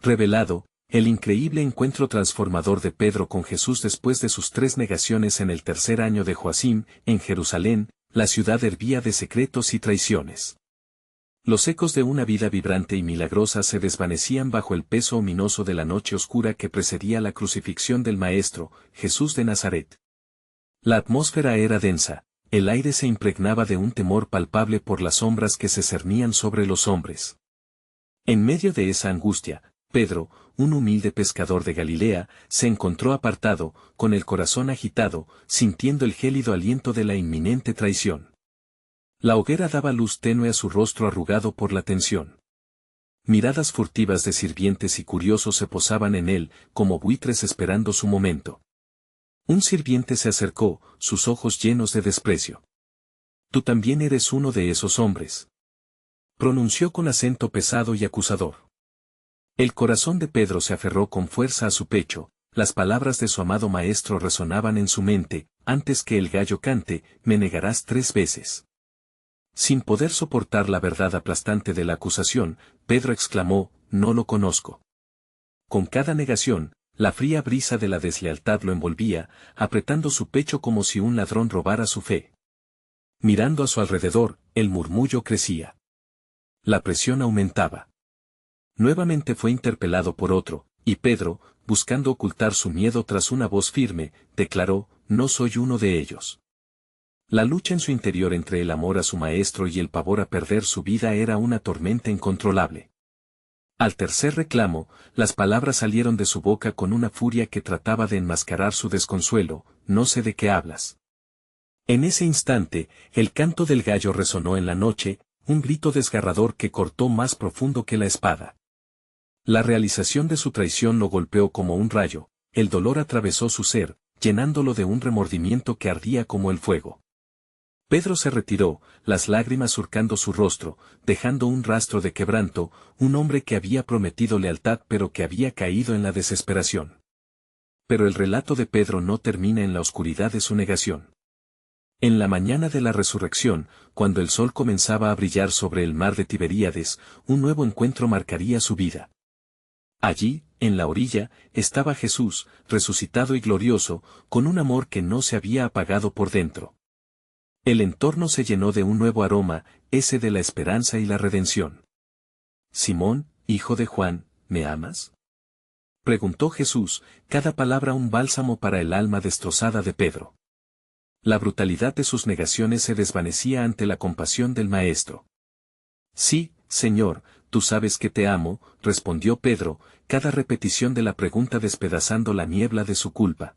Revelado, el increíble encuentro transformador de Pedro con Jesús después de sus 3 negaciones en el tercer año de Joacim, en Jerusalén, la ciudad hervía de secretos y traiciones. Los ecos de una vida vibrante y milagrosa se desvanecían bajo el peso ominoso de la noche oscura que precedía la crucifixión del Maestro, Jesús de Nazaret. La atmósfera era densa, el aire se impregnaba de un temor palpable por las sombras que se cernían sobre los hombres. En medio de esa angustia, Pedro, un humilde pescador de Galilea, se encontró apartado, con el corazón agitado, sintiendo el gélido aliento de la inminente traición. La hoguera daba luz tenue a su rostro arrugado por la tensión. Miradas furtivas de sirvientes y curiosos se posaban en él, como buitres esperando su momento. Un sirviente se acercó, sus ojos llenos de desprecio. «Tú también eres uno de esos hombres», pronunció con acento pesado y acusador. El corazón de Pedro se aferró con fuerza a su pecho, las palabras de su amado maestro resonaban en su mente: «Antes que el gallo cante, me negarás 3 veces». Sin poder soportar la verdad aplastante de la acusación, Pedro exclamó: «No lo conozco». Con cada negación, la fría brisa de la deslealtad lo envolvía, apretando su pecho como si un ladrón robara su fe. Mirando a su alrededor, el murmullo crecía. La presión aumentaba. Nuevamente fue interpelado por otro, y Pedro, buscando ocultar su miedo tras una voz firme, declaró: «No soy uno de ellos». La lucha en su interior entre el amor a su maestro y el pavor a perder su vida era una tormenta incontrolable. Al tercer reclamo, las palabras salieron de su boca con una furia que trataba de enmascarar su desconsuelo: «No sé de qué hablas». En ese instante, el canto del gallo resonó en la noche, un grito desgarrador que cortó más profundo que la espada. La realización de su traición lo golpeó como un rayo, el dolor atravesó su ser, llenándolo de un remordimiento que ardía como el fuego. Pedro se retiró, las lágrimas surcando su rostro, dejando un rastro de quebranto, un hombre que había prometido lealtad pero que había caído en la desesperación. Pero el relato de Pedro no termina en la oscuridad de su negación. En la mañana de la resurrección, cuando el sol comenzaba a brillar sobre el mar de Tiberíades, un nuevo encuentro marcaría su vida. Allí, en la orilla, estaba Jesús, resucitado y glorioso, con un amor que no se había apagado por dentro. El entorno se llenó de un nuevo aroma, ese de la esperanza y la redención. «Simón, hijo de Juan, ¿me amas?», preguntó Jesús, cada palabra un bálsamo para el alma destrozada de Pedro. La brutalidad de sus negaciones se desvanecía ante la compasión del Maestro. «Sí, Señor, tú sabes que te amo», respondió Pedro, cada repetición de la pregunta despedazando la niebla de su culpa.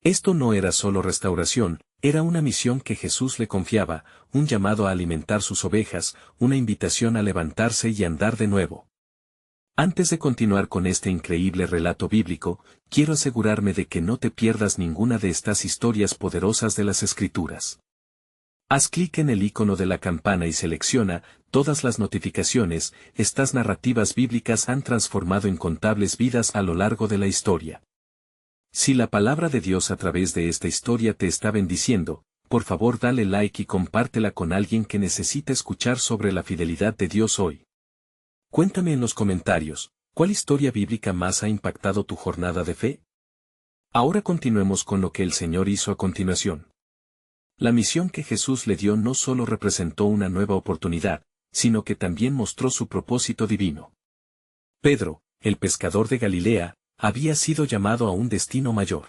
Esto no era solo restauración, era una misión que Jesús le confiaba, un llamado a alimentar sus ovejas, una invitación a levantarse y andar de nuevo. Antes de continuar con este increíble relato bíblico, quiero asegurarme de que no te pierdas ninguna de estas historias poderosas de las Escrituras. Haz clic en el icono de la campana y selecciona todas las notificaciones. Estas narrativas bíblicas han transformado incontables vidas a lo largo de la historia. Si la palabra de Dios a través de esta historia te está bendiciendo, por favor dale like y compártela con alguien que necesita escuchar sobre la fidelidad de Dios hoy. Cuéntame en los comentarios, ¿cuál historia bíblica más ha impactado tu jornada de fe? Ahora continuemos con lo que el Señor hizo a continuación. La misión que Jesús le dio no solo representó una nueva oportunidad, sino que también mostró su propósito divino. Pedro, el pescador de Galilea, había sido llamado a un destino mayor.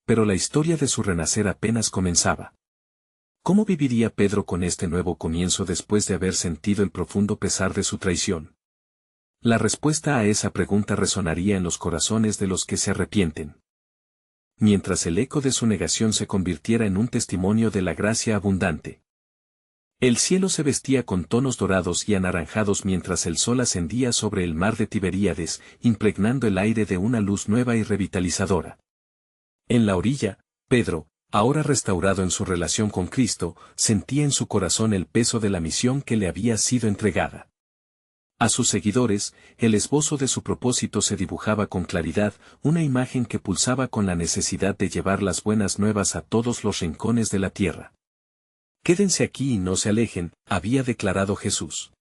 Pero la historia de su renacer apenas comenzaba. ¿Cómo viviría Pedro con este nuevo comienzo después de haber sentido el profundo pesar de su traición? La respuesta a esa pregunta resonaría en los corazones de los que se arrepienten. Mientras el eco de su negación se convirtiera en un testimonio de la gracia abundante. El cielo se vestía con tonos dorados y anaranjados mientras el sol ascendía sobre el mar de Tiberíades, impregnando el aire de una luz nueva y revitalizadora. En la orilla, Pedro, ahora restaurado en su relación con Cristo, sentía en su corazón el peso de la misión que le había sido entregada. A sus seguidores, el esbozo de su propósito se dibujaba con claridad, una imagen que pulsaba con la necesidad de llevar las buenas nuevas a todos los rincones de la tierra. «Quédense aquí y no se alejen», había declarado Jesús.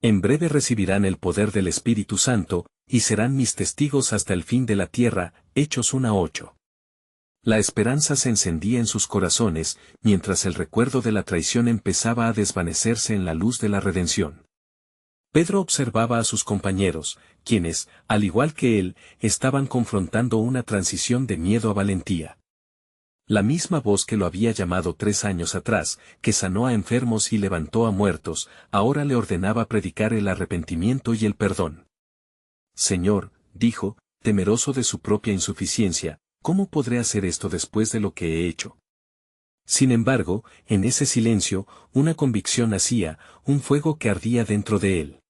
En breve recibirán el poder del Espíritu Santo, y serán mis testigos hasta el fin de la tierra. Hechos 1:8. La esperanza se encendía en sus corazones, mientras el recuerdo de la traición empezaba a desvanecerse en la luz de la redención. Pedro observaba a sus compañeros, quienes, al igual que él, estaban confrontando una transición de miedo a valentía. La misma voz que lo había llamado 3 años atrás, que sanó a enfermos y levantó a muertos, ahora le ordenaba predicar el arrepentimiento y el perdón. Señor, dijo, temeroso de su propia insuficiencia, ¿cómo podré hacer esto después de lo que he hecho? Sin embargo, en ese silencio, una convicción nacía, un fuego que ardía dentro de él.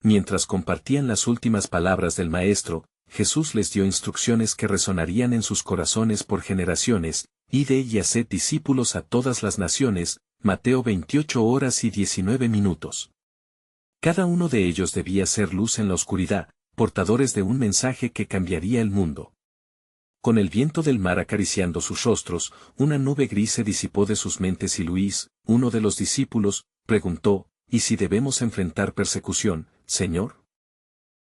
Mientras compartían las últimas palabras del Maestro, Jesús les dio instrucciones que resonarían en sus corazones por generaciones: id y haced discípulos a todas las naciones. Mateo 28:19. Cada uno de ellos debía ser luz en la oscuridad, portadores de un mensaje que cambiaría el mundo. Con el viento del mar acariciando sus rostros, una nube gris se disipó de sus mentes y Luis, uno de los discípulos, preguntó: ¿y si debemos enfrentar persecución, Señor?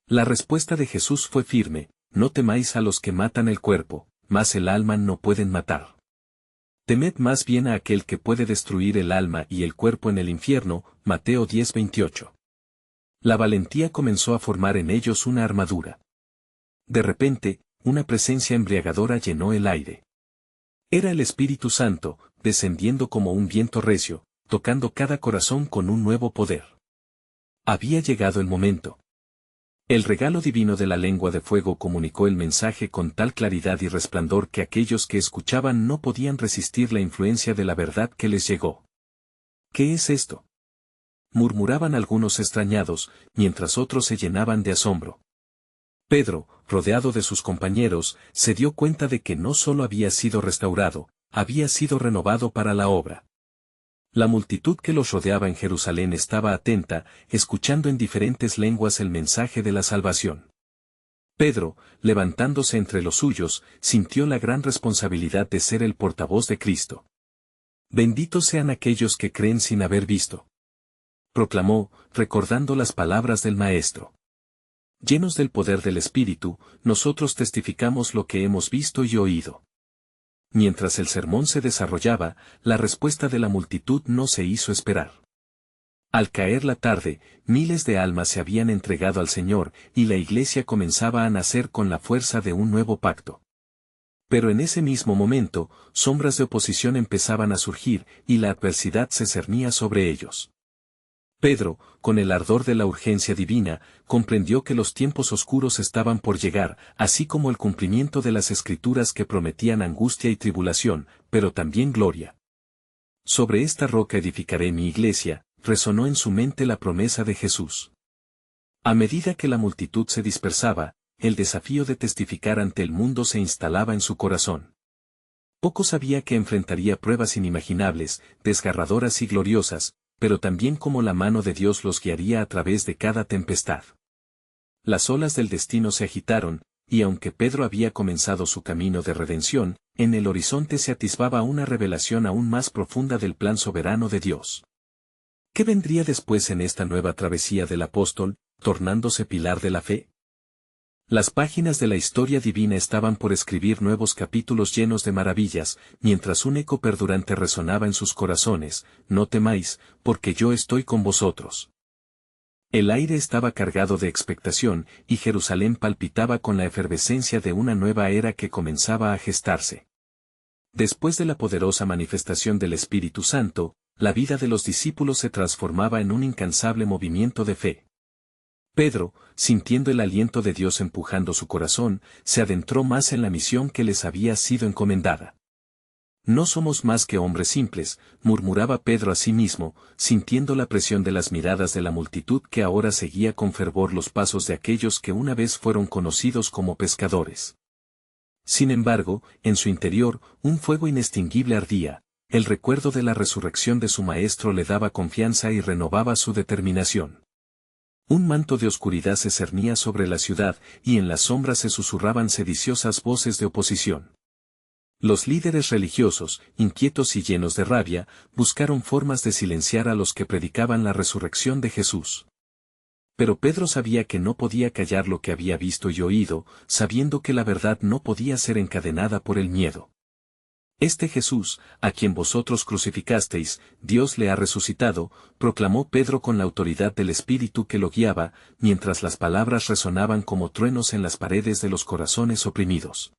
La respuesta de Jesús fue firme: no temáis a los que matan el cuerpo, mas el alma no pueden matar. Temed más bien a aquel que puede destruir el alma y el cuerpo en el infierno. Mateo 10:28. La valentía comenzó a formar en ellos una armadura. De repente, una presencia embriagadora llenó el aire. Era el Espíritu Santo, descendiendo como un viento recio, tocando cada corazón con un nuevo poder. Había llegado el momento. El regalo divino de la lengua de fuego comunicó el mensaje con tal claridad y resplandor que aquellos que escuchaban no podían resistir la influencia de la verdad que les llegó. ¿Qué es esto?, murmuraban algunos extrañados, mientras otros se llenaban de asombro. Pedro, rodeado de sus compañeros, se dio cuenta de que no solo había sido restaurado, había sido renovado para la obra. La multitud que los rodeaba en Jerusalén estaba atenta, escuchando en diferentes lenguas el mensaje de la salvación. Pedro, levantándose entre los suyos, sintió la gran responsabilidad de ser el portavoz de Cristo. Benditos sean aquellos que creen sin haber visto, proclamó, recordando las palabras del Maestro. Llenos del poder del Espíritu, nosotros testificamos lo que hemos visto y oído. Mientras el sermón se desarrollaba, la respuesta de la multitud no se hizo esperar. Al caer la tarde, miles de almas se habían entregado al Señor, y la iglesia comenzaba a nacer con la fuerza de un nuevo pacto. Pero en ese mismo momento, sombras de oposición empezaban a surgir, y la adversidad se cernía sobre ellos. Pedro, con el ardor de la urgencia divina, comprendió que los tiempos oscuros estaban por llegar, así como el cumplimiento de las Escrituras que prometían angustia y tribulación, pero también gloria. Sobre esta roca edificaré mi iglesia, resonó en su mente la promesa de Jesús. A medida que la multitud se dispersaba, el desafío de testificar ante el mundo se instalaba en su corazón. Poco sabía que enfrentaría pruebas inimaginables, desgarradoras y gloriosas, pero también cómo la mano de Dios los guiaría a través de cada tempestad. Las olas del destino se agitaron, y aunque Pedro había comenzado su camino de redención, en el horizonte se atisbaba una revelación aún más profunda del plan soberano de Dios. ¿Qué vendría después en esta nueva travesía del apóstol, tornándose pilar de la fe? Las páginas de la historia divina estaban por escribir nuevos capítulos llenos de maravillas, mientras un eco perdurante resonaba en sus corazones: no temáis, porque yo estoy con vosotros. El aire estaba cargado de expectación, y Jerusalén palpitaba con la efervescencia de una nueva era que comenzaba a gestarse. Después de la poderosa manifestación del Espíritu Santo, la vida de los discípulos se transformaba en un incansable movimiento de fe. Pedro, sintiendo el aliento de Dios empujando su corazón, se adentró más en la misión que les había sido encomendada. No somos más que hombres simples, murmuraba Pedro a sí mismo, sintiendo la presión de las miradas de la multitud que ahora seguía con fervor los pasos de aquellos que una vez fueron conocidos como pescadores. Sin embargo, en su interior, un fuego inextinguible ardía, el recuerdo de la resurrección de su Maestro le daba confianza y renovaba su determinación. Un manto de oscuridad se cernía sobre la ciudad, y en las sombras se susurraban sediciosas voces de oposición. Los líderes religiosos, inquietos y llenos de rabia, buscaron formas de silenciar a los que predicaban la resurrección de Jesús. Pero Pedro sabía que no podía callar lo que había visto y oído, sabiendo que la verdad no podía ser encadenada por el miedo. Este Jesús, a quien vosotros crucificasteis, Dios le ha resucitado, proclamó Pedro con la autoridad del Espíritu que lo guiaba, mientras las palabras resonaban como truenos en las paredes de los corazones oprimidos.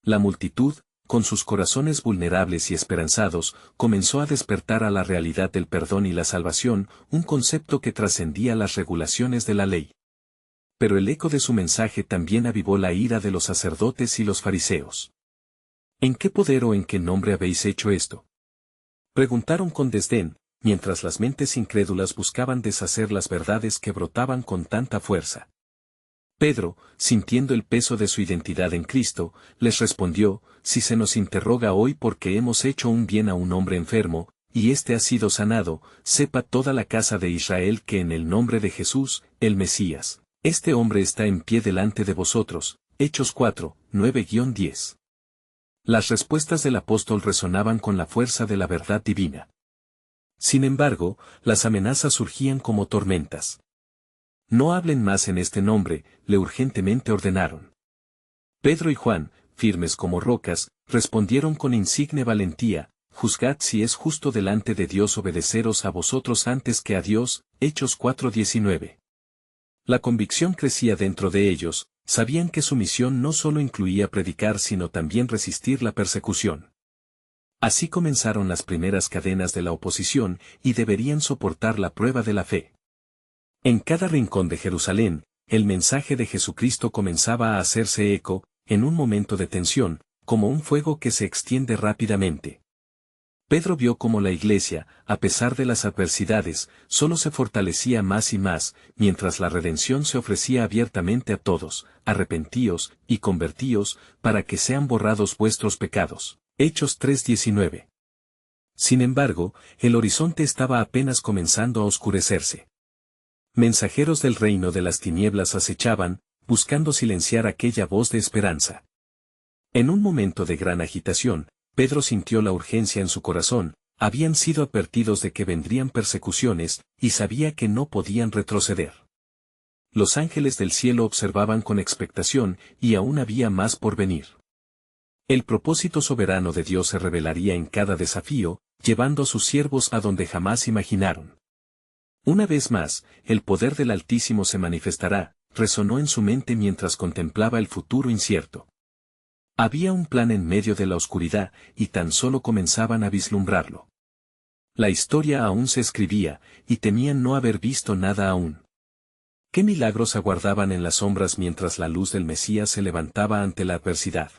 La multitud, con sus corazones vulnerables y esperanzados, comenzó a despertar a la realidad del perdón y la salvación, un concepto que trascendía las regulaciones de la ley. Pero el eco de su mensaje también avivó la ira de los sacerdotes y los fariseos. ¿En qué poder o en qué nombre habéis hecho esto?, preguntaron con desdén, mientras las mentes incrédulas buscaban deshacer las verdades que brotaban con tanta fuerza. Pedro, sintiendo el peso de su identidad en Cristo, les respondió: si se nos interroga hoy porque hemos hecho un bien a un hombre enfermo, y éste ha sido sanado, sepa toda la casa de Israel que en el nombre de Jesús, el Mesías, este hombre está en pie delante de vosotros. Hechos 4, 9-10. Las respuestas del apóstol resonaban con la fuerza de la verdad divina. Sin embargo, las amenazas surgían como tormentas. No hablen más en este nombre, le urgentemente ordenaron. Pedro y Juan, firmes como rocas, respondieron con insigne valentía: juzgad si es justo delante de Dios obedeceros a vosotros antes que a Dios. Hechos 4:19. La convicción crecía dentro de ellos, sabían que su misión no solo incluía predicar sino también resistir la persecución. Así comenzaron las primeras cadenas de la oposición, y deberían soportar la prueba de la fe. En cada rincón de Jerusalén, el mensaje de Jesucristo comenzaba a hacerse eco, en un momento de tensión, como un fuego que se extiende rápidamente. Pedro vio cómo la iglesia, a pesar de las adversidades, solo se fortalecía más y más, mientras la redención se ofrecía abiertamente a todos: arrepentíos y convertíos, para que sean borrados vuestros pecados. Hechos 3:19. Sin embargo, el horizonte estaba apenas comenzando a oscurecerse. Mensajeros del reino de las tinieblas acechaban, buscando silenciar aquella voz de esperanza. En un momento de gran agitación, Pedro sintió la urgencia en su corazón: habían sido advertidos de que vendrían persecuciones, y sabía que no podían retroceder. Los ángeles del cielo observaban con expectación, y aún había más por venir. El propósito soberano de Dios se revelaría en cada desafío, llevando a sus siervos a donde jamás imaginaron. Una vez más, el poder del Altísimo se manifestará, resonó en su mente mientras contemplaba el futuro incierto. Había un plan en medio de la oscuridad, y tan solo comenzaban a vislumbrarlo. La historia aún se escribía, y temían no haber visto nada aún. ¿Qué milagros aguardaban en las sombras mientras la luz del Mesías se levantaba ante la adversidad?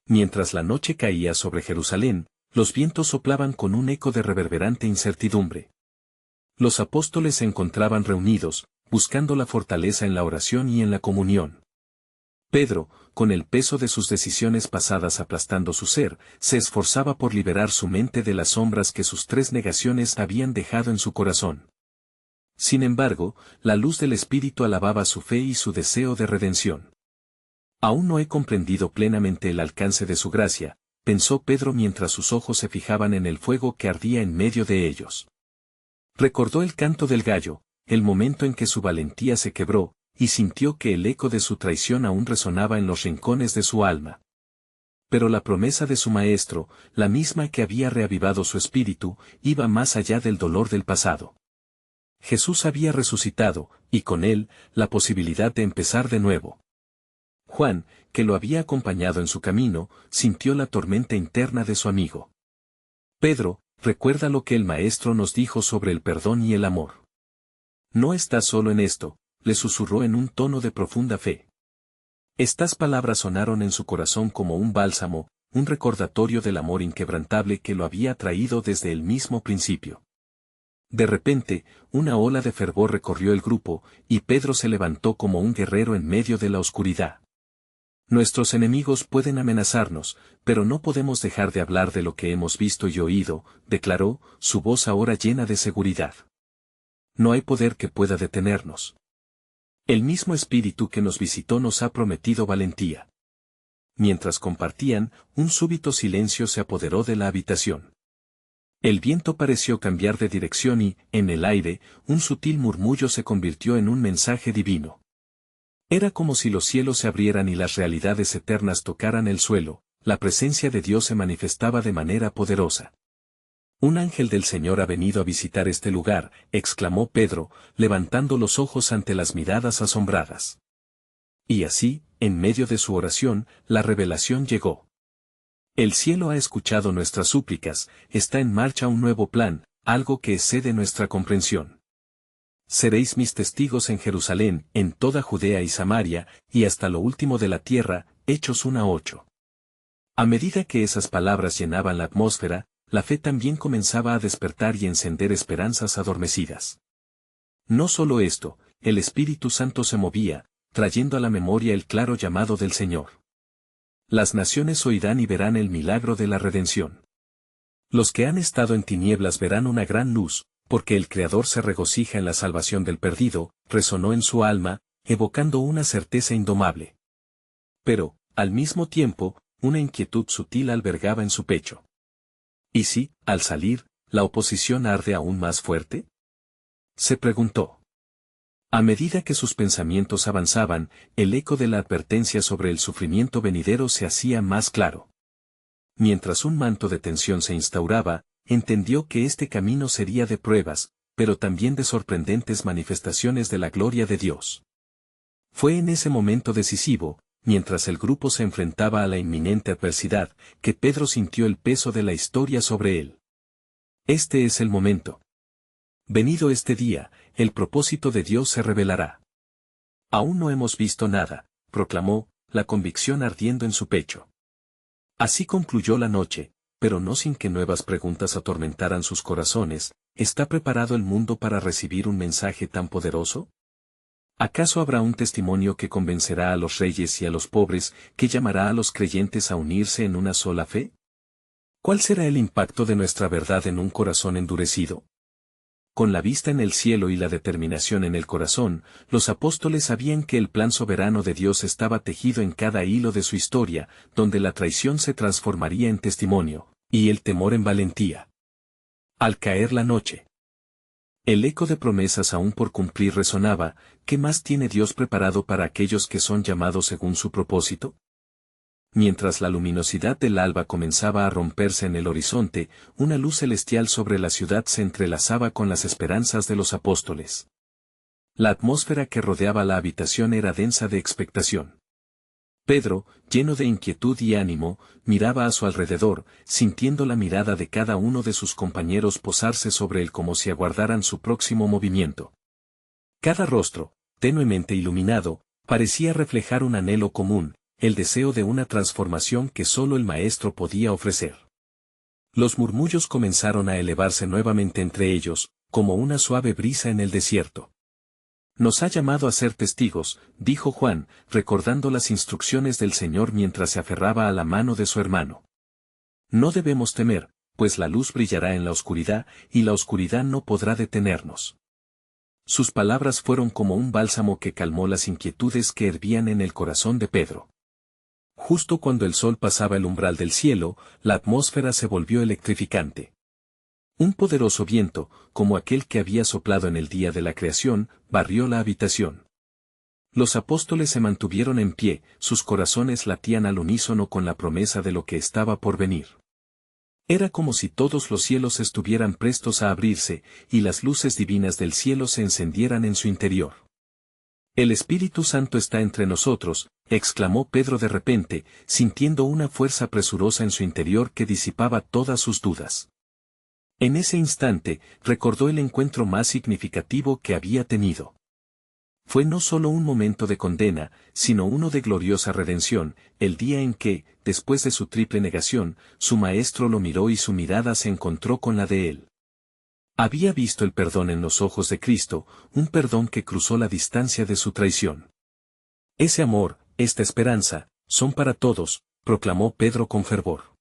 Mientras la noche caía sobre Jerusalén, los vientos soplaban con un eco de reverberante incertidumbre. Los apóstoles se encontraban reunidos, buscando la fortaleza en la oración y en la comunión. Pedro, con el peso de sus decisiones pasadas aplastando su ser, se esforzaba por liberar su mente de las sombras que sus 3 negaciones habían dejado en su corazón. Sin embargo, la luz del Espíritu alababa su fe y su deseo de redención. Aún no he comprendido plenamente el alcance de su gracia, pensó Pedro mientras sus ojos se fijaban en el fuego que ardía en medio de ellos. Recordó el canto del gallo, el momento en que su valentía se quebró, y sintió que el eco de su traición aún resonaba en los rincones de su alma. Pero la promesa de su maestro, la misma que había reavivado su espíritu, iba más allá del dolor del pasado. Jesús había resucitado, y con él, la posibilidad de empezar de nuevo. Juan, que lo había acompañado en su camino, sintió la tormenta interna de su amigo. Pedro, recuerda lo que el Maestro nos dijo sobre el perdón y el amor. No estás solo en esto, le susurró en un tono de profunda fe. Estas palabras sonaron en su corazón como un bálsamo, un recordatorio del amor inquebrantable que lo había traído desde el mismo principio. De repente, una ola de fervor recorrió el grupo, y Pedro se levantó como un guerrero en medio de la oscuridad. Nuestros enemigos pueden amenazarnos, pero no podemos dejar de hablar de lo que hemos visto y oído, declaró, su voz ahora llena de seguridad. No hay poder que pueda detenernos. El mismo Espíritu que nos visitó nos ha prometido valentía. Mientras compartían, un súbito silencio se apoderó de la habitación. El viento pareció cambiar de dirección y, en el aire, un sutil murmullo se convirtió en un mensaje divino. Era como si los cielos se abrieran y las realidades eternas tocaran el suelo, la presencia de Dios se manifestaba de manera poderosa. Un ángel del Señor ha venido a visitar este lugar, exclamó Pedro, levantando los ojos ante las miradas asombradas. Y así, en medio de su oración, la revelación llegó. El cielo ha escuchado nuestras súplicas, está en marcha un nuevo plan, algo que excede nuestra comprensión. Seréis mis testigos en Jerusalén, en toda Judea y Samaria, y hasta lo último de la tierra, Hechos 1:8. A medida que esas palabras llenaban la atmósfera, la fe también comenzaba a despertar y encender esperanzas adormecidas. No solo esto, el Espíritu Santo se movía, trayendo a la memoria el claro llamado del Señor. Las naciones oirán y verán el milagro de la redención. Los que han estado en tinieblas verán una gran luz, porque el Creador se regocija en la salvación del perdido, resonó en su alma, evocando una certeza indomable. Pero, al mismo tiempo, una inquietud sutil albergaba en su pecho. ¿Y si, al salir, la oposición arde aún más fuerte? Se preguntó. A medida que sus pensamientos avanzaban, el eco de la advertencia sobre el sufrimiento venidero se hacía más claro. Mientras un manto de tensión se instauraba, entendió que este camino sería de pruebas, pero también de sorprendentes manifestaciones de la gloria de Dios. Fue en ese momento decisivo, mientras el grupo se enfrentaba a la inminente adversidad, que Pedro sintió el peso de la historia sobre él. Este es el momento. Venido este día, el propósito de Dios se revelará. Aún no hemos visto nada, proclamó, la convicción ardiendo en su pecho. Así concluyó la noche, pero no sin que nuevas preguntas atormentaran sus corazones. ¿Está preparado el mundo para recibir un mensaje tan poderoso? ¿Acaso habrá un testimonio que convencerá a los reyes y a los pobres, que llamará a los creyentes a unirse en una sola fe? ¿Cuál será el impacto de nuestra verdad en un corazón endurecido? Con la vista en el cielo y la determinación en el corazón, los apóstoles sabían que el plan soberano de Dios estaba tejido en cada hilo de su historia, donde la traición se transformaría en testimonio, y el temor en valentía. Al caer la noche, el eco de promesas aún por cumplir resonaba. ¿Qué más tiene Dios preparado para aquellos que son llamados según su propósito? Mientras la luminosidad del alba comenzaba a romperse en el horizonte, una luz celestial sobre la ciudad se entrelazaba con las esperanzas de los apóstoles. La atmósfera que rodeaba la habitación era densa de expectación. Pedro, lleno de inquietud y ánimo, miraba a su alrededor, sintiendo la mirada de cada uno de sus compañeros posarse sobre él como si aguardaran su próximo movimiento. Cada rostro, tenuemente iluminado, parecía reflejar un anhelo común, el deseo de una transformación que solo el Maestro podía ofrecer. Los murmullos comenzaron a elevarse nuevamente entre ellos, como una suave brisa en el desierto. Nos ha llamado a ser testigos, dijo Juan, recordando las instrucciones del Señor mientras se aferraba a la mano de su hermano. No debemos temer, pues la luz brillará en la oscuridad, y la oscuridad no podrá detenernos. Sus palabras fueron como un bálsamo que calmó las inquietudes que hervían en el corazón de Pedro. Justo cuando el sol pasaba el umbral del cielo, la atmósfera se volvió electrificante. Un poderoso viento, como aquel que había soplado en el día de la creación, barrió la habitación. Los apóstoles se mantuvieron en pie, sus corazones latían al unísono con la promesa de lo que estaba por venir. Era como si todos los cielos estuvieran prestos a abrirse, y las luces divinas del cielo se encendieran en su interior. El Espíritu Santo está entre nosotros, exclamó Pedro de repente, sintiendo una fuerza presurosa en su interior que disipaba todas sus dudas. En ese instante, recordó el encuentro más significativo que había tenido. Fue no solo un momento de condena, sino uno de gloriosa redención, el día en que, después de su triple negación, su maestro lo miró y su mirada se encontró con la de él. Había visto el perdón en los ojos de Cristo, un perdón que cruzó la distancia de su traición. Ese amor, esta esperanza, son para todos, proclamó Pedro con fervor.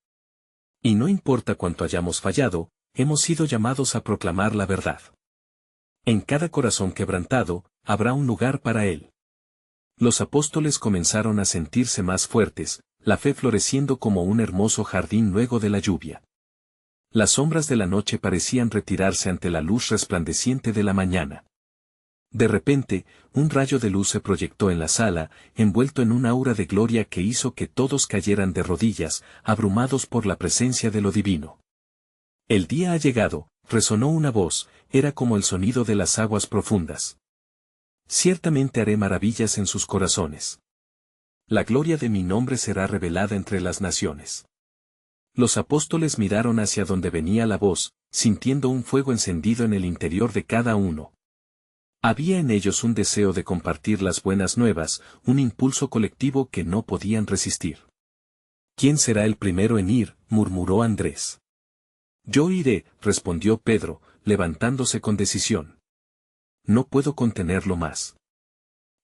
Y no importa cuánto hayamos fallado, hemos sido llamados a proclamar la verdad. En cada corazón quebrantado, habrá un lugar para él. Los apóstoles comenzaron a sentirse más fuertes, la fe floreciendo como un hermoso jardín luego de la lluvia. Las sombras de la noche parecían retirarse ante la luz resplandeciente de la mañana. De repente, un rayo de luz se proyectó en la sala, envuelto en un aura de gloria que hizo que todos cayeran de rodillas, abrumados por la presencia de lo divino. El día ha llegado, resonó una voz, era como el sonido de las aguas profundas. Ciertamente haré maravillas en sus corazones. La gloria de mi nombre será revelada entre las naciones. Los apóstoles miraron hacia donde venía la voz, sintiendo un fuego encendido en el interior de cada uno. Había en ellos un deseo de compartir las buenas nuevas, un impulso colectivo que no podían resistir. ¿Quién será el primero en ir?, murmuró Andrés. Yo iré, respondió Pedro, levantándose con decisión. No puedo contenerlo más.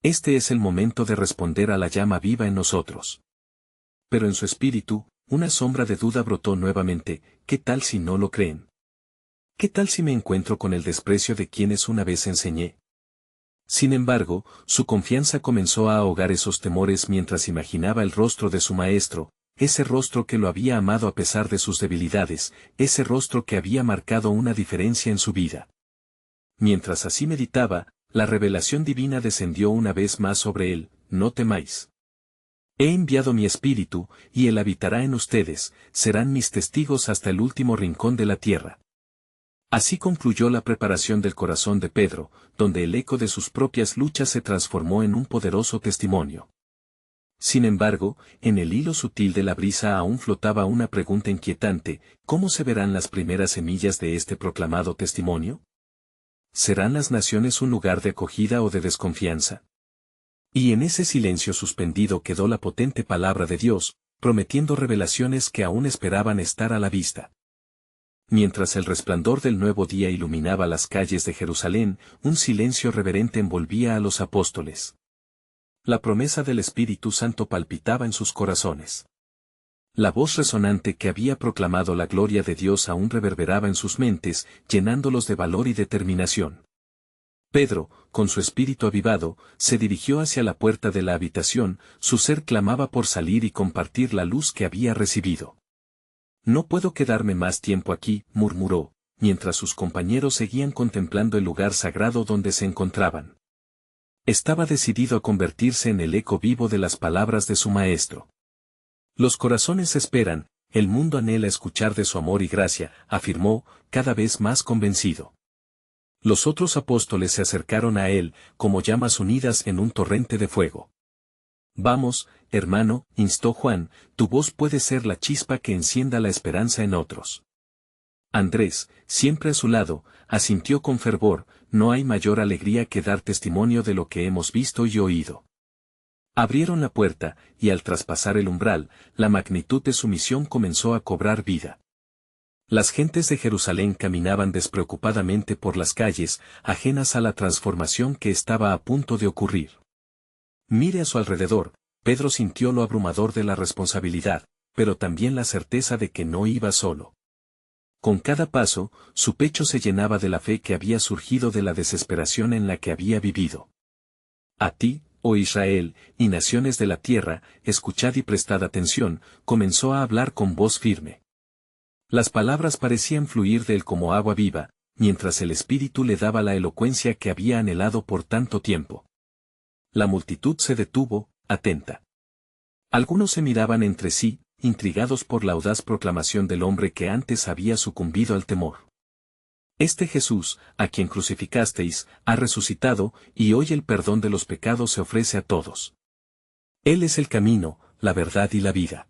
Este es el momento de responder a la llama viva en nosotros. Pero en su espíritu, una sombra de duda brotó nuevamente. ¿Qué tal si no lo creen? ¿Qué tal si me encuentro con el desprecio de quienes una vez enseñé? Sin embargo, su confianza comenzó a ahogar esos temores mientras imaginaba el rostro de su maestro, ese rostro que lo había amado a pesar de sus debilidades, ese rostro que había marcado una diferencia en su vida. Mientras así meditaba, la revelación divina descendió una vez más sobre él: no temáis. He enviado mi espíritu, y él habitará en ustedes, serán mis testigos hasta el último rincón de la tierra. Así concluyó la preparación del corazón de Pedro, donde el eco de sus propias luchas se transformó en un poderoso testimonio. Sin embargo, en el hilo sutil de la brisa aún flotaba una pregunta inquietante: ¿cómo se verán las primeras semillas de este proclamado testimonio? ¿Serán las naciones un lugar de acogida o de desconfianza? Y en ese silencio suspendido quedó la potente palabra de Dios, prometiendo revelaciones que aún esperaban estar a la vista. Mientras el resplandor del nuevo día iluminaba las calles de Jerusalén, un silencio reverente envolvía a los apóstoles. La promesa del Espíritu Santo palpitaba en sus corazones. La voz resonante que había proclamado la gloria de Dios aún reverberaba en sus mentes, llenándolos de valor y determinación. Pedro, con su espíritu avivado, se dirigió hacia la puerta de la habitación, su ser clamaba por salir y compartir la luz que había recibido. No puedo quedarme más tiempo aquí, murmuró, mientras sus compañeros seguían contemplando el lugar sagrado donde se encontraban. Estaba decidido a convertirse en el eco vivo de las palabras de su maestro. Los corazones esperan, el mundo anhela escuchar de su amor y gracia, afirmó, cada vez más convencido. Los otros apóstoles se acercaron a él, como llamas unidas en un torrente de fuego. Vamos, hermano, instó Juan, tu voz puede ser la chispa que encienda la esperanza en otros. Andrés, siempre a su lado, asintió con fervor: no hay mayor alegría que dar testimonio de lo que hemos visto y oído. Abrieron la puerta, y al traspasar el umbral, la magnitud de su misión comenzó a cobrar vida. Las gentes de Jerusalén caminaban despreocupadamente por las calles, ajenas a la transformación que estaba a punto de ocurrir. Mire a su alrededor, Pedro sintió lo abrumador de la responsabilidad, pero también la certeza de que no iba solo. Con cada paso, su pecho se llenaba de la fe que había surgido de la desesperación en la que había vivido. A ti, oh Israel, y naciones de la tierra, escuchad y prestad atención, comenzó a hablar con voz firme. Las palabras parecían fluir de él como agua viva, mientras el Espíritu le daba la elocuencia que había anhelado por tanto tiempo. La multitud se detuvo, atenta. Algunos se miraban entre sí, intrigados por la audaz proclamación del hombre que antes había sucumbido al temor. Este Jesús, a quien crucificasteis, ha resucitado, y hoy el perdón de los pecados se ofrece a todos. Él es el camino, la verdad y la vida.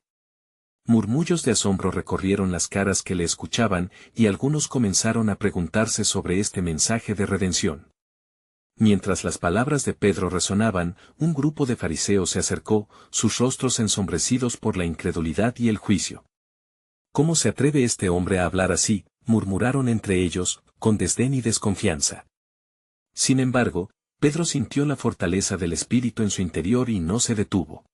Murmullos de asombro recorrieron las caras que le escuchaban, y algunos comenzaron a preguntarse sobre este mensaje de redención. Mientras las palabras de Pedro resonaban, un grupo de fariseos se acercó, sus rostros ensombrecidos por la incredulidad y el juicio. ¿Cómo se atreve este hombre a hablar así?, murmuraron entre ellos, con desdén y desconfianza. Sin embargo, Pedro sintió la fortaleza del Espíritu en su interior y no se detuvo.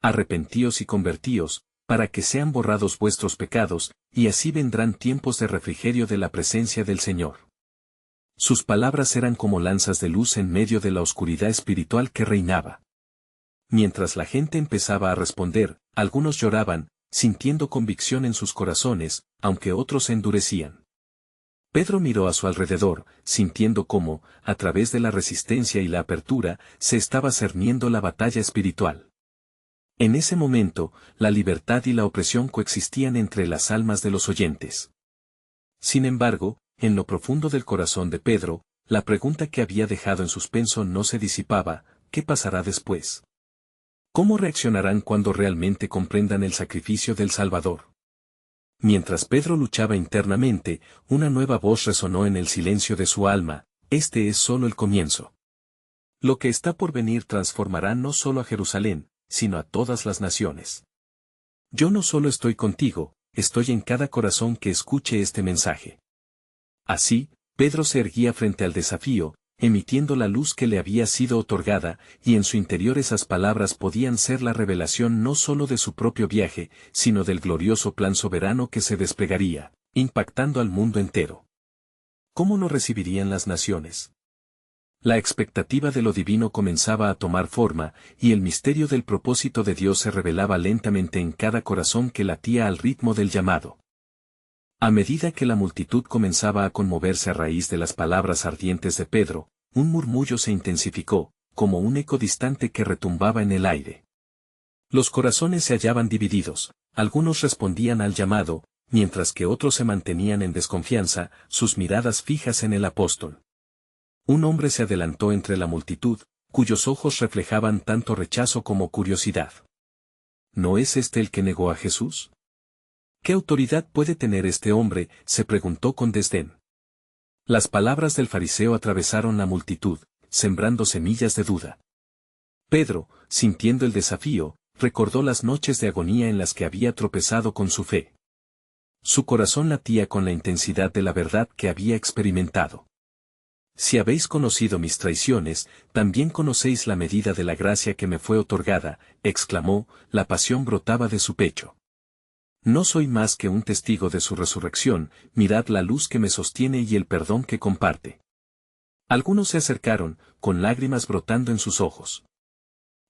Arrepentíos y convertíos, para que sean borrados vuestros pecados, y así vendrán tiempos de refrigerio de la presencia del Señor. Sus palabras eran como lanzas de luz en medio de la oscuridad espiritual que reinaba. Mientras la gente empezaba a responder, algunos lloraban, sintiendo convicción en sus corazones, aunque otros se endurecían. Pedro miró a su alrededor, sintiendo cómo, a través de la resistencia y la apertura, se estaba cerniendo la batalla espiritual. En ese momento, la libertad y la opresión coexistían entre las almas de los oyentes. Sin embargo, en lo profundo del corazón de Pedro, la pregunta que había dejado en suspenso no se disipaba: ¿qué pasará después? ¿Cómo reaccionarán cuando realmente comprendan el sacrificio del Salvador? Mientras Pedro luchaba internamente, una nueva voz resonó en el silencio de su alma: este es solo el comienzo. Lo que está por venir transformará no solo a Jerusalén, sino a todas las naciones. Yo no solo estoy contigo, estoy en cada corazón que escuche este mensaje. Así, Pedro se erguía frente al desafío, emitiendo la luz que le había sido otorgada, y en su interior esas palabras podían ser la revelación no solo de su propio viaje, sino del glorioso plan soberano que se desplegaría, impactando al mundo entero. ¿Cómo lo recibirían las naciones? La expectativa de lo divino comenzaba a tomar forma, y el misterio del propósito de Dios se revelaba lentamente en cada corazón que latía al ritmo del llamado. A medida que la multitud comenzaba a conmoverse a raíz de las palabras ardientes de Pedro, un murmullo se intensificó, como un eco distante que retumbaba en el aire. Los corazones se hallaban divididos, algunos respondían al llamado, mientras que otros se mantenían en desconfianza, sus miradas fijas en el apóstol. Un hombre se adelantó entre la multitud, cuyos ojos reflejaban tanto rechazo como curiosidad. ¿No es este el que negó a Jesús? ¿Qué autoridad puede tener este hombre?, se preguntó con desdén. Las palabras del fariseo atravesaron la multitud, sembrando semillas de duda. Pedro, sintiendo el desafío, recordó las noches de agonía en las que había tropezado con su fe. Su corazón latía con la intensidad de la verdad que había experimentado. Si habéis conocido mis traiciones, también conocéis la medida de la gracia que me fue otorgada, exclamó, la pasión brotaba de su pecho. No soy más que un testigo de su resurrección, mirad la luz que me sostiene y el perdón que comparte. Algunos se acercaron, con lágrimas brotando en sus ojos.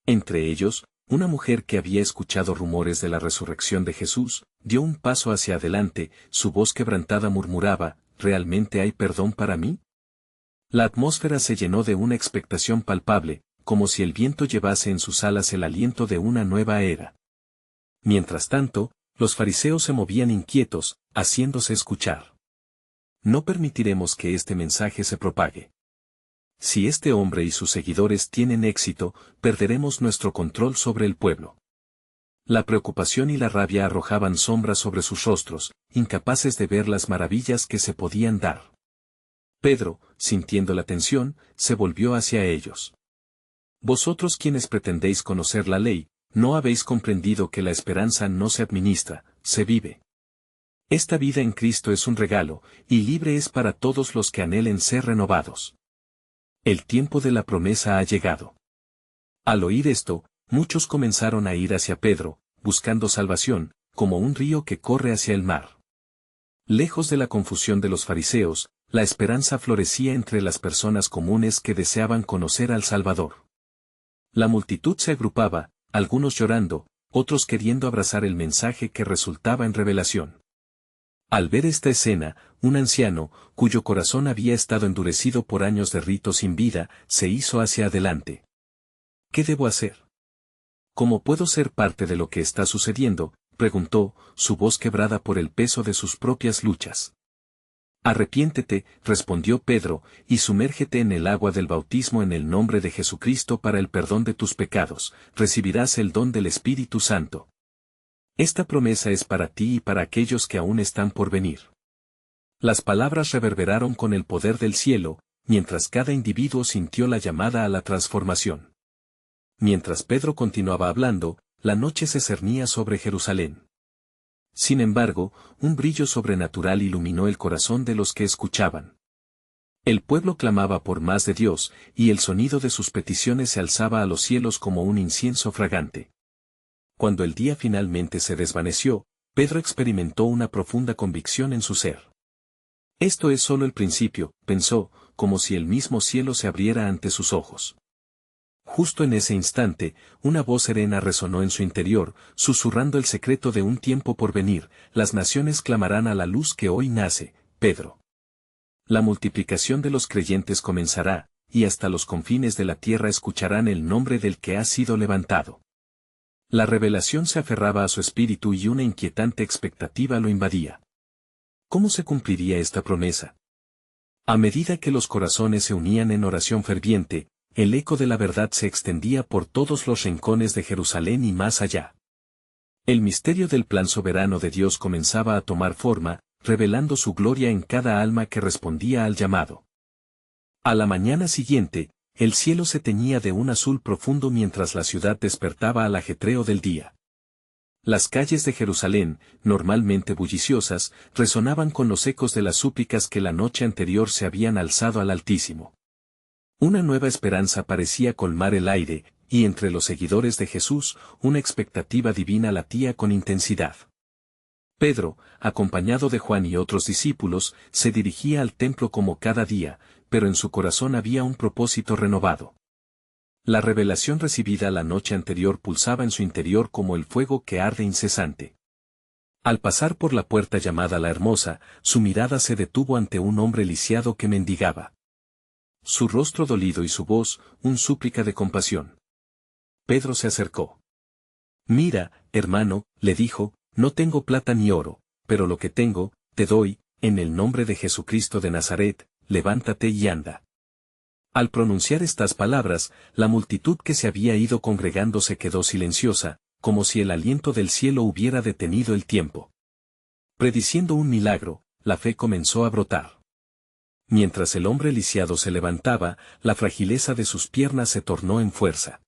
Entre ellos, una mujer que había escuchado rumores de la resurrección de Jesús, dio un paso hacia adelante, su voz quebrantada murmuraba: ¿realmente hay perdón para mí? La atmósfera se llenó de una expectación palpable, como si el viento llevase en sus alas el aliento de una nueva era. Mientras tanto, los fariseos se movían inquietos, haciéndose escuchar. No permitiremos que este mensaje se propague. Si este hombre y sus seguidores tienen éxito, perderemos nuestro control sobre el pueblo. La preocupación y la rabia arrojaban sombras sobre sus rostros, incapaces de ver las maravillas que se podían dar. Pedro, sintiendo la tensión, se volvió hacia ellos. Vosotros quienes pretendéis conocer la ley, ¿no habéis comprendido que la esperanza no se administra, se vive? Esta vida en Cristo es un regalo, y libre es para todos los que anhelen ser renovados. El tiempo de la promesa ha llegado. Al oír esto, muchos comenzaron a ir hacia Pedro, buscando salvación, como un río que corre hacia el mar. Lejos de la confusión de los fariseos, la esperanza florecía entre las personas comunes que deseaban conocer al Salvador. La multitud se agrupaba, algunos llorando, otros queriendo abrazar el mensaje que resultaba en revelación. Al ver esta escena, un anciano, cuyo corazón había estado endurecido por años de rito sin vida, se hizo hacia adelante. ¿Qué debo hacer? ¿Cómo puedo ser parte de lo que está sucediendo?, preguntó, su voz quebrada por el peso de sus propias luchas. Arrepiéntete, respondió Pedro, y sumérgete en el agua del bautismo en el nombre de Jesucristo para el perdón de tus pecados, recibirás el don del Espíritu Santo. Esta promesa es para ti y para aquellos que aún están por venir. Las palabras reverberaron con el poder del cielo, mientras cada individuo sintió la llamada a la transformación. Mientras Pedro continuaba hablando, la noche se cernía sobre Jerusalén. Sin embargo, un brillo sobrenatural iluminó el corazón de los que escuchaban. El pueblo clamaba por más de Dios, y el sonido de sus peticiones se alzaba a los cielos como un incienso fragante. Cuando el día finalmente se desvaneció, Pedro experimentó una profunda convicción en su ser. Esto es solo el principio, pensó, como si el mismo cielo se abriera ante sus ojos. Justo en ese instante, una voz serena resonó en su interior, susurrando el secreto de un tiempo por venir: las naciones clamarán a la luz que hoy nace, Pedro. La multiplicación de los creyentes comenzará, y hasta los confines de la tierra escucharán el nombre del que ha sido levantado. La revelación se aferraba a su espíritu y una inquietante expectativa lo invadía. ¿Cómo se cumpliría esta promesa? A medida que los corazones se unían en oración ferviente, el eco de la verdad se extendía por todos los rincones de Jerusalén y más allá. El misterio del plan soberano de Dios comenzaba a tomar forma, revelando su gloria en cada alma que respondía al llamado. A la mañana siguiente, el cielo se teñía de un azul profundo mientras la ciudad despertaba al ajetreo del día. Las calles de Jerusalén, normalmente bulliciosas, resonaban con los ecos de las súplicas que la noche anterior se habían alzado al Altísimo. Una nueva esperanza parecía colmar el aire, y entre los seguidores de Jesús, una expectativa divina latía con intensidad. Pedro, acompañado de Juan y otros discípulos, se dirigía al templo como cada día, pero en su corazón había un propósito renovado. La revelación recibida la noche anterior pulsaba en su interior como el fuego que arde incesante. Al pasar por la puerta llamada La Hermosa, su mirada se detuvo ante un hombre lisiado que mendigaba. Su rostro dolido y su voz, un súplica de compasión. Pedro se acercó. «Mira, hermano», le dijo, «no tengo plata ni oro, pero lo que tengo, te doy, en el nombre de Jesucristo de Nazaret, levántate y anda». Al pronunciar estas palabras, la multitud que se había ido congregando se quedó silenciosa, como si el aliento del cielo hubiera detenido el tiempo. Prediciendo un milagro, la fe comenzó a brotar. Mientras el hombre lisiado se levantaba, la fragileza de sus piernas se tornó en fuerza.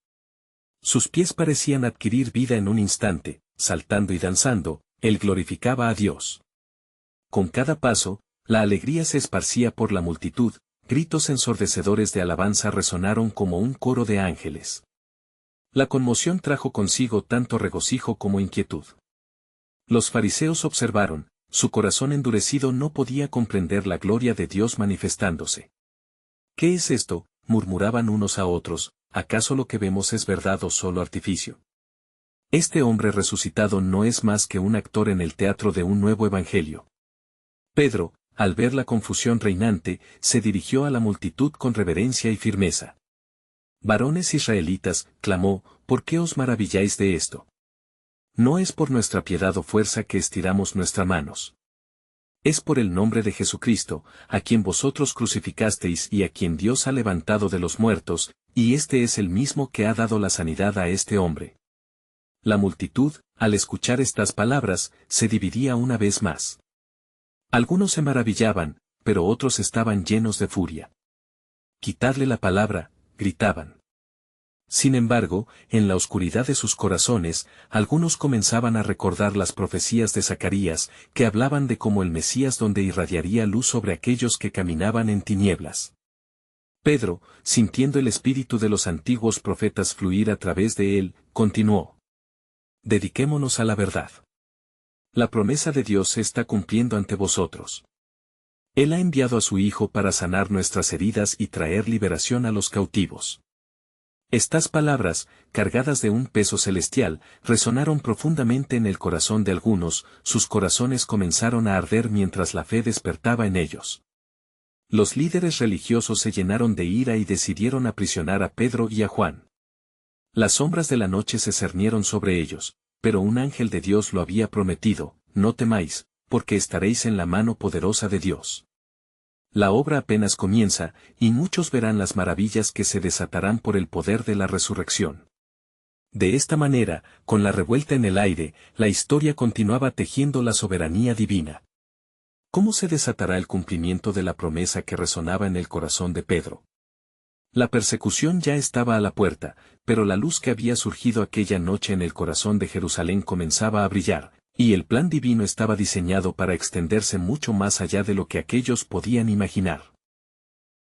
Sus pies parecían adquirir vida en un instante, saltando y danzando, él glorificaba a Dios. Con cada paso, la alegría se esparcía por la multitud, gritos ensordecedores de alabanza resonaron como un coro de ángeles. La conmoción trajo consigo tanto regocijo como inquietud. Los fariseos observaron, su corazón endurecido no podía comprender la gloria de Dios manifestándose. «¿Qué es esto?», murmuraban unos a otros, «¿acaso lo que vemos es verdad o solo artificio? Este hombre resucitado no es más que un actor en el teatro de un nuevo evangelio». Pedro, al ver la confusión reinante, se dirigió a la multitud con reverencia y firmeza. «Varones israelitas», clamó, «¿por qué os maravilláis de esto? No es por nuestra piedad o fuerza que estiramos nuestras manos. Es por el nombre de Jesucristo, a quien vosotros crucificasteis y a quien Dios ha levantado de los muertos, y este es el mismo que ha dado la sanidad a este hombre». La multitud, al escuchar estas palabras, se dividía una vez más. Algunos se maravillaban, pero otros estaban llenos de furia. «Quitadle la palabra», gritaban. Sin embargo, en la oscuridad de sus corazones, algunos comenzaban a recordar las profecías de Zacarías, que hablaban de cómo el Mesías donde irradiaría luz sobre aquellos que caminaban en tinieblas. Pedro, sintiendo el espíritu de los antiguos profetas fluir a través de él, continuó: «Dediquémonos a la verdad. La promesa de Dios se está cumpliendo ante vosotros. Él ha enviado a su Hijo para sanar nuestras heridas y traer liberación a los cautivos». Estas palabras, cargadas de un peso celestial, resonaron profundamente en el corazón de algunos, sus corazones comenzaron a arder mientras la fe despertaba en ellos. Los líderes religiosos se llenaron de ira y decidieron aprisionar a Pedro y a Juan. Las sombras de la noche se cernieron sobre ellos, pero un ángel de Dios lo había prometido: «No temáis, porque estaréis en la mano poderosa de Dios». La obra apenas comienza, y muchos verán las maravillas que se desatarán por el poder de la resurrección. De esta manera, con la revuelta en el aire, la historia continuaba tejiendo la soberanía divina. ¿Cómo se desatará el cumplimiento de la promesa que resonaba en el corazón de Pedro? La persecución ya estaba a la puerta, pero la luz que había surgido aquella noche en el corazón de Jerusalén comenzaba a brillar, y el plan divino estaba diseñado para extenderse mucho más allá de lo que aquellos podían imaginar.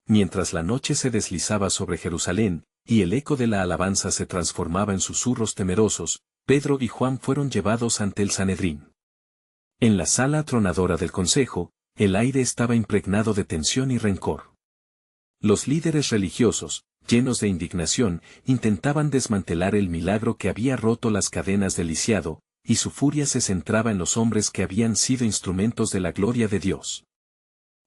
Mientras la noche se deslizaba sobre Jerusalén, y el eco de la alabanza se transformaba en susurros temerosos, Pedro y Juan fueron llevados ante el Sanedrín. En la sala atronadora del consejo, el aire estaba impregnado de tensión y rencor. Los líderes religiosos, llenos de indignación, intentaban desmantelar el milagro que había roto las cadenas del lisiado, y su furia se centraba en los hombres que habían sido instrumentos de la gloria de Dios.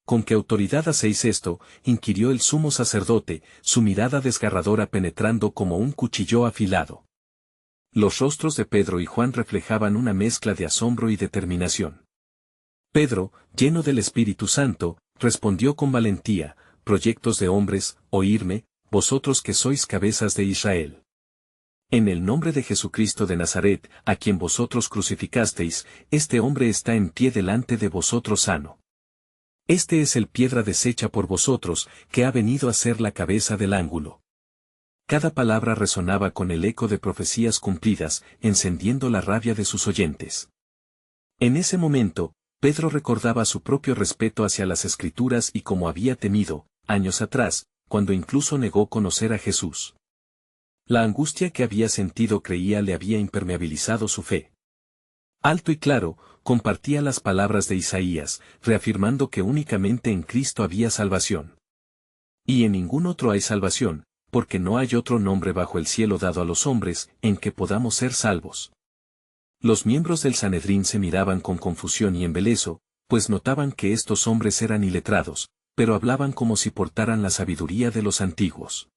¿Con qué autoridad hacéis esto?, inquirió el sumo sacerdote, su mirada desgarradora penetrando como un cuchillo afilado. Los rostros de Pedro y Juan reflejaban una mezcla de asombro y determinación. Pedro, lleno del Espíritu Santo, respondió con valentía: proyectos de hombres, oírme, vosotros que sois cabezas de Israel. En el nombre de Jesucristo de Nazaret, a quien vosotros crucificasteis, este hombre está en pie delante de vosotros sano. Este es el piedra deshecha por vosotros, que ha venido a ser la cabeza del ángulo. Cada palabra resonaba con el eco de profecías cumplidas, encendiendo la rabia de sus oyentes. En ese momento, Pedro recordaba su propio respeto hacia las Escrituras y como había temido, años atrás, cuando incluso negó conocer a Jesús. La angustia que había sentido creía le había impermeabilizado su fe. Alto y claro, compartía las palabras de Isaías, reafirmando que únicamente en Cristo había salvación. Y en ningún otro hay salvación, porque no hay otro nombre bajo el cielo dado a los hombres, en que podamos ser salvos. Los miembros del Sanedrín se miraban con confusión y embeleso, pues notaban que estos hombres eran iletrados, pero hablaban como si portaran la sabiduría de los antiguos.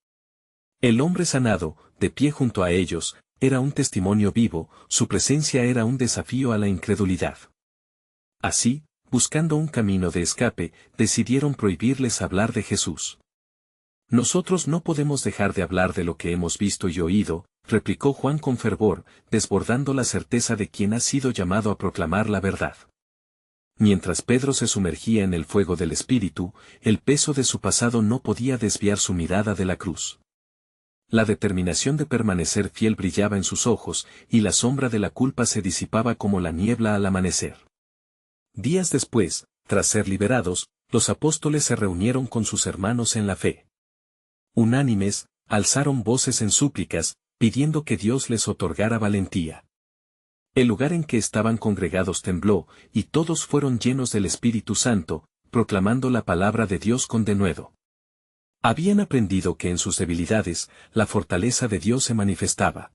El hombre sanado, de pie junto a ellos, era un testimonio vivo, su presencia era un desafío a la incredulidad. Así, buscando un camino de escape, decidieron prohibirles hablar de Jesús. Nosotros no podemos dejar de hablar de lo que hemos visto y oído, replicó Juan con fervor, desbordando la certeza de quien ha sido llamado a proclamar la verdad. Mientras Pedro se sumergía en el fuego del Espíritu, el peso de su pasado no podía desviar su mirada de la cruz. La determinación de permanecer fiel brillaba en sus ojos, y la sombra de la culpa se disipaba como la niebla al amanecer. Días después, tras ser liberados, los apóstoles se reunieron con sus hermanos en la fe. Unánimes, alzaron voces en súplicas, pidiendo que Dios les otorgara valentía. El lugar en que estaban congregados tembló, y todos fueron llenos del Espíritu Santo, proclamando la palabra de Dios con denuedo. Habían aprendido que en sus debilidades, la fortaleza de Dios se manifestaba.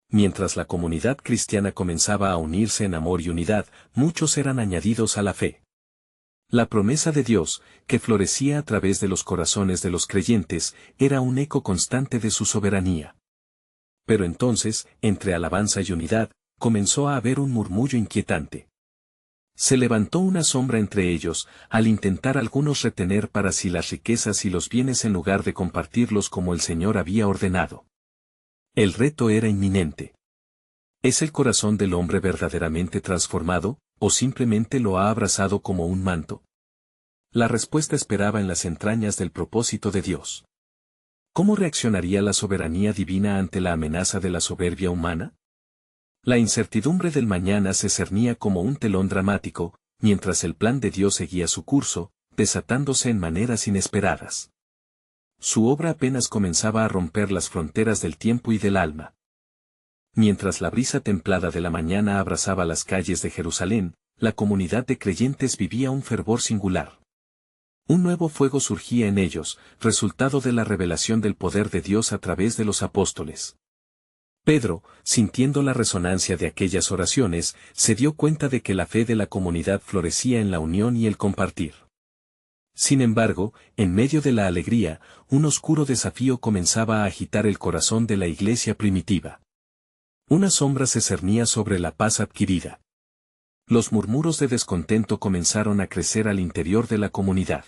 Mientras la comunidad cristiana comenzaba a unirse en amor y unidad, muchos eran añadidos a la fe. La promesa de Dios, que florecía a través de los corazones de los creyentes, era un eco constante de su soberanía. Pero entonces, entre alabanza y unidad, comenzó a haber un murmullo inquietante. Se levantó una sombra entre ellos, al intentar algunos retener para sí las riquezas y los bienes en lugar de compartirlos como el Señor había ordenado. El reto era inminente. ¿Es el corazón del hombre verdaderamente transformado, o simplemente lo ha abrazado como un manto? La respuesta esperaba en las entrañas del propósito de Dios. ¿Cómo reaccionaría la soberanía divina ante la amenaza de la soberbia humana? La incertidumbre del mañana se cernía como un telón dramático, mientras el plan de Dios seguía su curso, desatándose en maneras inesperadas. Su obra apenas comenzaba a romper las fronteras del tiempo y del alma. Mientras la brisa templada de la mañana abrazaba las calles de Jerusalén, la comunidad de creyentes vivía un fervor singular. Un nuevo fuego surgía en ellos, resultado de la revelación del poder de Dios a través de los apóstoles. Pedro, sintiendo la resonancia de aquellas oraciones, se dio cuenta de que la fe de la comunidad florecía en la unión y el compartir. Sin embargo, en medio de la alegría, un oscuro desafío comenzaba a agitar el corazón de la iglesia primitiva. Una sombra se cernía sobre la paz adquirida. Los murmuros de descontento comenzaron a crecer al interior de la comunidad.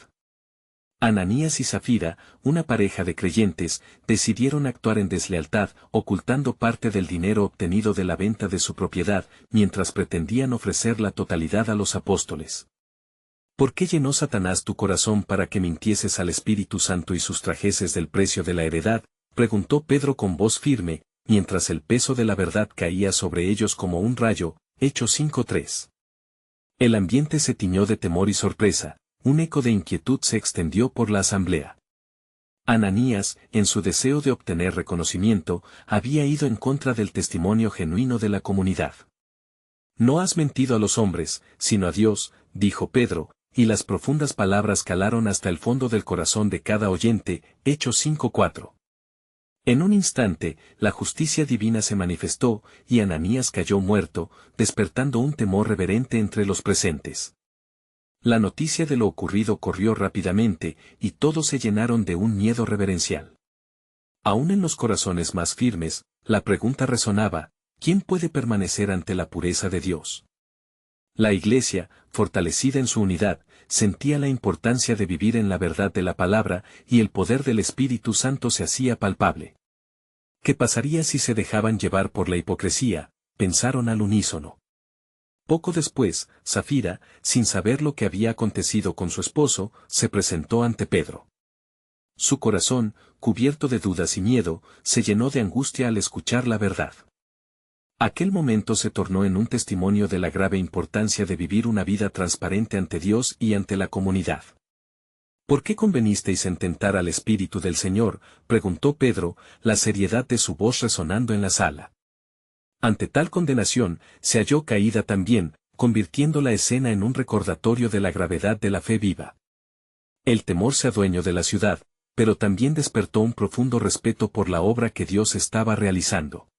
Ananías y Zafira, una pareja de creyentes, decidieron actuar en deslealtad, ocultando parte del dinero obtenido de la venta de su propiedad, mientras pretendían ofrecer la totalidad a los apóstoles. ¿Por qué llenó Satanás tu corazón para que mintieses al Espíritu Santo y sustrajeses del precio de la heredad?, preguntó Pedro con voz firme, mientras el peso de la verdad caía sobre ellos como un rayo. Hechos 5:3. El ambiente se tiñó de temor y sorpresa. Un eco de inquietud se extendió por la asamblea. Ananías, en su deseo de obtener reconocimiento, había ido en contra del testimonio genuino de la comunidad. No has mentido a los hombres, sino a Dios, dijo Pedro, y las profundas palabras calaron hasta el fondo del corazón de cada oyente. Hechos 5:4. En un instante, la justicia divina se manifestó, y Ananías cayó muerto, despertando un temor reverente entre los presentes. La noticia de lo ocurrido corrió rápidamente, y todos se llenaron de un miedo reverencial. Aún en los corazones más firmes, la pregunta resonaba: ¿quién puede permanecer ante la pureza de Dios? La Iglesia, fortalecida en su unidad, sentía la importancia de vivir en la verdad de la palabra, y el poder del Espíritu Santo se hacía palpable. ¿Qué pasaría si se dejaban llevar por la hipocresía?, pensaron al unísono. Poco después, Safira, sin saber lo que había acontecido con su esposo, se presentó ante Pedro. Su corazón, cubierto de dudas y miedo, se llenó de angustia al escuchar la verdad. Aquel momento se tornó en un testimonio de la grave importancia de vivir una vida transparente ante Dios y ante la comunidad. ¿Por qué convenisteis en tentar al Espíritu del Señor?, preguntó Pedro, la seriedad de su voz resonando en la sala. Ante tal condenación, se halló caída también, convirtiendo la escena en un recordatorio de la gravedad de la fe viva. El temor se adueñó de la ciudad, pero también despertó un profundo respeto por la obra que Dios estaba realizando.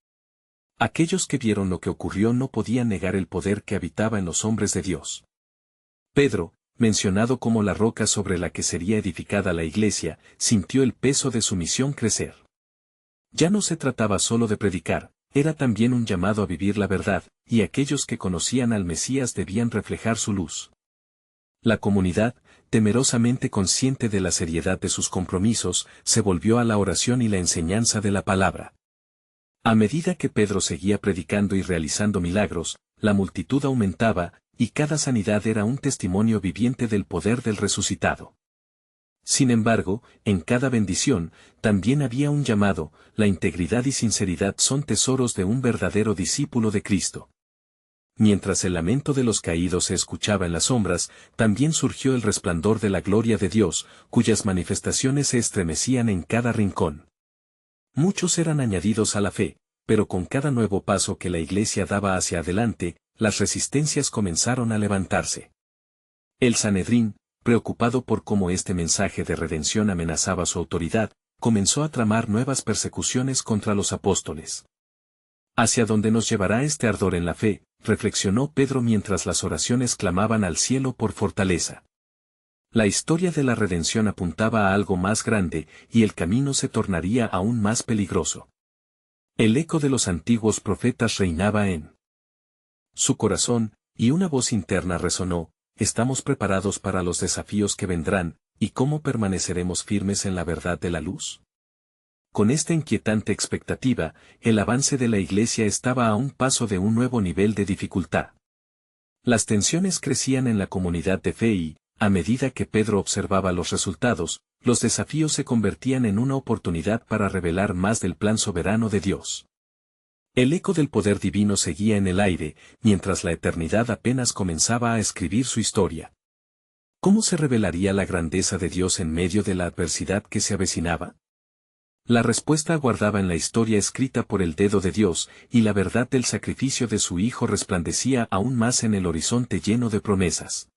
Aquellos que vieron lo que ocurrió no podían negar el poder que habitaba en los hombres de Dios. Pedro, mencionado como la roca sobre la que sería edificada la iglesia, sintió el peso de su misión crecer. Ya no se trataba solo de predicar, era también un llamado a vivir la verdad, y aquellos que conocían al Mesías debían reflejar su luz. La comunidad, temerosamente consciente de la seriedad de sus compromisos, se volvió a la oración y la enseñanza de la palabra. A medida que Pedro seguía predicando y realizando milagros, la multitud aumentaba, y cada sanidad era un testimonio viviente del poder del resucitado. Sin embargo, en cada bendición, también había un llamado: la integridad y sinceridad son tesoros de un verdadero discípulo de Cristo. Mientras el lamento de los caídos se escuchaba en las sombras, también surgió el resplandor de la gloria de Dios, cuyas manifestaciones se estremecían en cada rincón. Muchos eran añadidos a la fe, pero con cada nuevo paso que la iglesia daba hacia adelante, las resistencias comenzaron a levantarse. El Sanedrín, preocupado por cómo este mensaje de redención amenazaba su autoridad, comenzó a tramar nuevas persecuciones contra los apóstoles. ¿Hacia dónde nos llevará este ardor en la fe?, reflexionó Pedro mientras las oraciones clamaban al cielo por fortaleza. La historia de la redención apuntaba a algo más grande, y el camino se tornaría aún más peligroso. El eco de los antiguos profetas reinaba en su corazón, y una voz interna resonó: ¿estamos preparados para los desafíos que vendrán, y cómo permaneceremos firmes en la verdad de la luz? Con esta inquietante expectativa, el avance de la iglesia estaba a un paso de un nuevo nivel de dificultad. Las tensiones crecían en la comunidad de fe y, a medida que Pedro observaba los resultados, los desafíos se convertían en una oportunidad para revelar más del plan soberano de Dios. El eco del poder divino seguía en el aire, mientras la eternidad apenas comenzaba a escribir su historia. ¿Cómo se revelaría la grandeza de Dios en medio de la adversidad que se avecinaba? La respuesta aguardaba en la historia escrita por el dedo de Dios, y la verdad del sacrificio de su Hijo resplandecía aún más en el horizonte lleno de promesas.